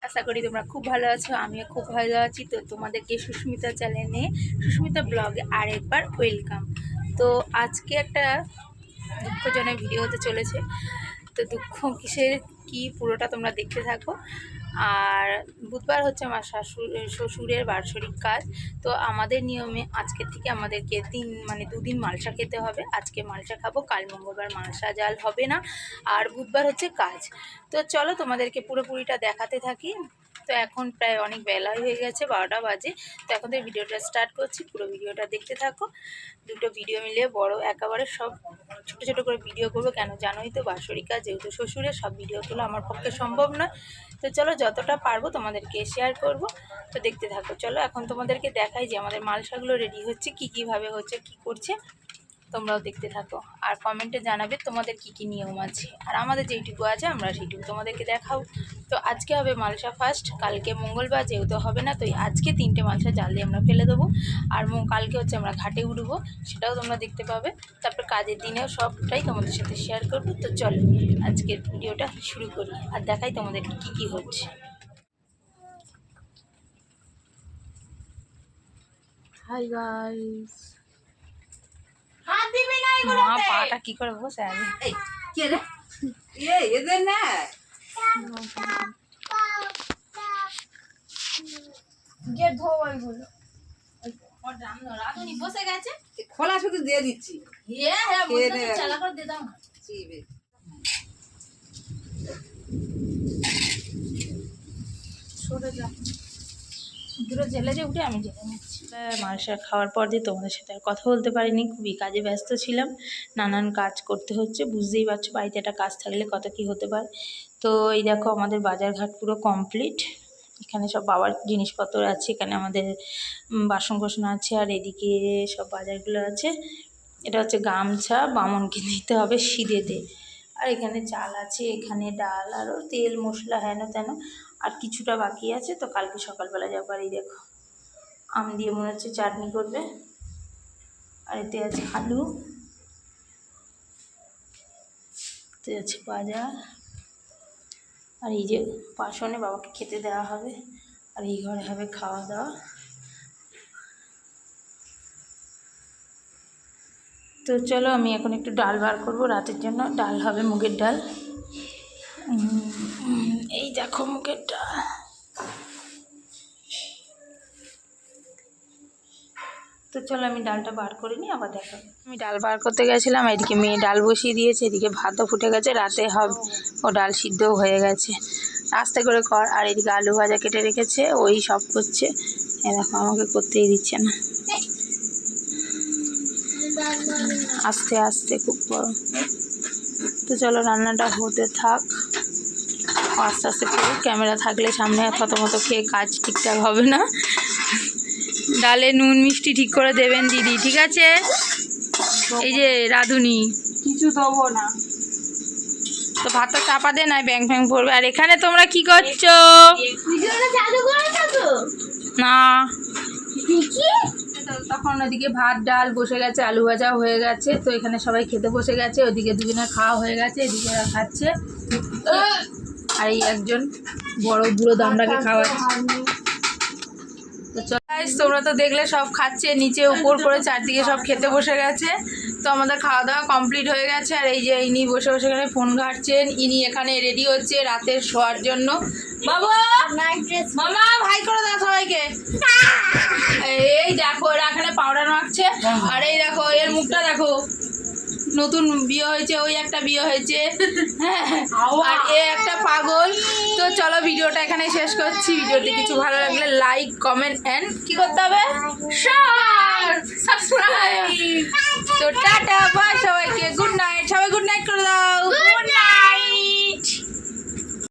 আশা করি তোমরা খুব ভালো আছো, আমিও খুব ভালো আছি। তো তোমাদেরকে সুস্মিতা চ্যানেলে, সুস্মিতা ব্লগে আরেকবার ওয়েলকাম। তো আজকে একটা দুঃখজনক ভিডিও হতে চলেছে। তো দুঃখ কিসের কি পুরোটা তোমরা দেখতে থাকো। আর বুধবার হচ্ছে আমার শ্বশুরের বার্ষিক কাজ। তো আমাদের নিয়মে আজকের থেকে আমাদেরকে দুদিন মালসা খেতে হবে। আজকে মালসা খাবো, কাল মঙ্গলবার মালসা জাল হবে না, আর বুধবার হচ্ছে কাজ। তো চলো তোমাদেরকে পুরোপুরিটা দেখাতে থাকি। তো এখন প্রায় অনেক বেলা হয়ে গেছে, 12টা বাজে। তো এখন থেকে ভিডিওটা স্টার্ট করছি, পুরো ভিডিওটা দেখতে থাকো। দুটো ভিডিও মিলিয়ে বড় একেবারে সব ছোটো ছোটো করে ভিডিও করবো, কেন জানোই তো বাৎসরিক কাজ যেহেতু শ্বশুরের, সব ভিডিও তোলা আমার পক্ষে সম্ভব নয়। তো চলো যতটা পারবো তোমাদেরকে শেয়ার করব। তো দেখতে থাকো। চলো এখন তোমাদেরকে দেখাই যে আমাদের মালসাগুলো রেডি হচ্ছে, কীভাবে হচ্ছে, কি করছে, তোমরাও দেখতে থাকো। আর কমেন্টে জানাবে তোমাদের কি নিয়ম আছে, আর আমাদের যেইটুকু আছে আমরা সেইটুকু তোমাদেরকে দেখাও। তো আজকে হবে মালসা ফার্স্ট, কালকে মঙ্গলবার যেহেতু হবে না, তো আজকে 3টে মালসা জাল দিয়ে আমরা ফেলে দেবো। আর কালকে হচ্ছে আমরা ঘাটে উঠবো, সেটাও তোমরা দেখতে পাবে। তারপর কাজের দিনেও সবটাই তোমাদের সাথে শেয়ার করবো। তো চলো আজকের ভিডিওটা শুরু করি আর দেখাই তোমাদের কি হচ্ছে। হাই গাইস, মা পাটা কি করে বসে আছে। বসে গেছে, খোলা শুধু দিয়ে দিচ্ছি। চালা করে দিয়ে দাও। সরে যা, দুটো জেলে যে উঠে আমি জেলে নিচ্ছি। মালসা খাওয়ার পর দিয়ে তোমাদের সাথে আর কথা বলতে পারিনি, খুবই কাজে ব্যস্ত ছিলাম, নানান কাজ করতে হচ্ছে, বুঝতেই পারছো বাড়িতে একটা কাজ থাকলে কত কি হতে পারে। তো এই দেখো আমাদের বাজারঘাট পুরো কমপ্লিট। এখানে সব বাবার জিনিসপত্র আছে, এখানে আমাদের বাসন কোসন আছে, আর এদিকে সব বাজারগুলো আছে। এটা হচ্ছে গামছা, বামনকে দিতে হবে সিঁড়েতে। আর এখানে চাল আছে, এখানে ডাল, আরও তেল মশলা হেন তেন, আর কিছুটা বাকি আছে। তো কালকে সকালবেলা যাবো। আর এই দেখো আম দিয়ে মনে হচ্ছে চাটনি করবে, আর এতে আছে আলু, এতে আছে বাজার, আর এই যে বাসনে বাবাকে খেতে দেওয়া হবে, আর এই ঘরে হবে খাওয়া দাওয়া। তো চলো আমি এখন একটু ডাল বার করবো রাতের জন্য। ডাল হবে মুগের ডাল, এই দেখো মুগের ডাল। তো চলো আমি ডালটা বার করে নিই, আবার দেখো। আমি ডাল বার করতে গেছিলাম, এদিকে মেয়ে ডাল বসিয়ে দিয়েছে, এদিকে ভাতও ফুটে গেছে, রাতে হবে ও ডাল সিদ্ধও হয়ে গেছে। আস্তে করে কর। আর এদিকে আলু ভাজা কেটে রেখেছে, ওই সব করছে। এ দেখো আমাকে করতেই দিচ্ছে না, আস্তে আস্তে খুব বড়। তো চলো রান্নাটা হতে থাক, আস্তে আস্তে করুক। ক্যামেরা থাকলে সামনে থতমতো খেয়ে কাজ ঠিকঠাক হবে না। ডালে নুন মিষ্টি ঠিক করে দেবেন দিদি, ঠিক আছে? এই যে রাঁধুনি কিছু দেবো না, তো ভাতটা চাপা দে, নাই ব্যাং ফ্যাং পড়বে। আর এখানে তোমরা কি করছো? না তখন ওদিকে ভাত ডাল বসে গেছে, আলু ভাজা হয়ে গেছে। তো এখানে সবাই খেতে বসে গেছে, ওদিকে দুজনে খাওয়া হয়ে গেছে, এদিকে ওরা খাচ্ছে। আর এই একজন বড় বুড়ো দামড়াকে খাওয়াচ্ছে। তো তোমরা তো দেখলে সব খাচ্ছে, নিচে উপর করে চারদিকে সব খেতে বসে গেছে। তো আমাদের খাওয়া দাওয়া কমপ্লিট হয়ে গেছে। আর এই যে ইনি বসে বসে এখানে ফোন ঘাটছেন, ইনি এখানে রেডি হচ্ছে রাতের শোয়ার জন্য। বাবা মামা ভাই করে দাও সবাইকে। এই দেখো এরা এখানে পাউডার মাখছে, আর এই দেখো এর মুখটা দেখো, নতুন বিয়ে হয়েছে, ওই একটা বিয়ে হয়েছে, হ্যাঁ, আর এ একটা পাগল। তো চলো ভিডিওটা এখানে শেষ করছি। ভিডিওটি কিছু ভালো লাগলে লাইক কমেন্ট এন্ড কি করতে হবে, শেয়ার সাবস্ক্রাইব। তো টাটা বাই।